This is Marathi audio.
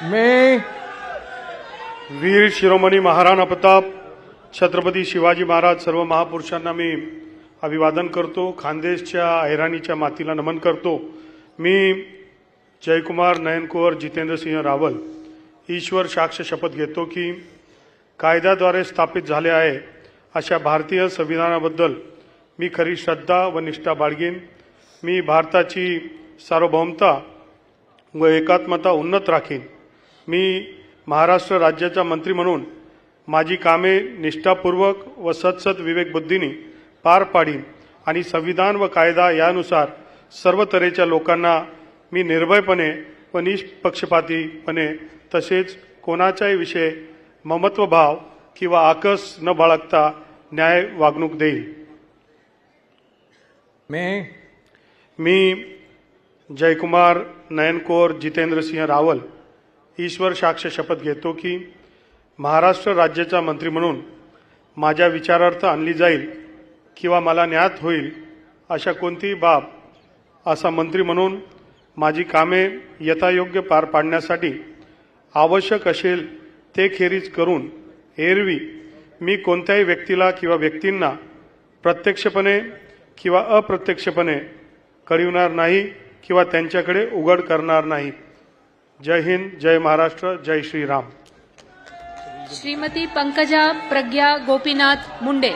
मैं वीर शिरोमणी महाराणा प्रताप छत्रपती शिवाजी महाराज सर्व महापुरुषांना मी अभिवादन करतो। खानदेशच्या ऐराणीच्या मातीला नमन करतो। मी जयकुमार नयनकुवर जितेंद्रसिंह रावल ईश्वर साक्ष शपथ घेतो की कायद्याद्वारे स्थापित झाले आहे अशा भारतीय संविधानाबद्दल मी खरी श्रद्धा व निष्ठा बाळगीन। मी भारताची सार्वभौमता व एकात्मता उन्नत राखीन। मी महाराष्ट्र राज्याचा मंत्री म्हणून माझी कामे निष्ठापूर्वक व सतसत विवेक बुद्धीने पार पाडीन आणि संविधान व कायदा यानुसार सर्व तऱ्हेच्या लोकांना मी निर्भयपणे व निष्पक्षपातीपणे तसेच कोणाच्याही विषयी ममत्वभाव किंवा आकस न बाळगता न्याय वागणूक देईल। मी जयकुमार नयनकुवर जितेंद्रसिंह रावल ईश्वर साक्ष शपथ घेतो की महाराष्ट्र राज्याचा मंत्री म्हणून माझ्या विचारार्थ आणली जाईल किंवा मला ज्ञात होईल अशा कोणतीही बाब असा मंत्री म्हणून माझी कामे यथायोग्य पार पाडण्यासाठी आवश्यक असेल ते खेरीज करून एरवी मी कोणत्याही व्यक्तीला किंवा व्यक्तींना प्रत्यक्षपणे किंवा अप्रत्यक्षपणे कळविणार नाही किंवा त्यांच्याकडे उघड करणार नाही। जय हिंद, जय महाराष्ट्र, जय श्रीराम। श्रीमती पंकजा प्रज्ञा गोपीनाथ मुंडे।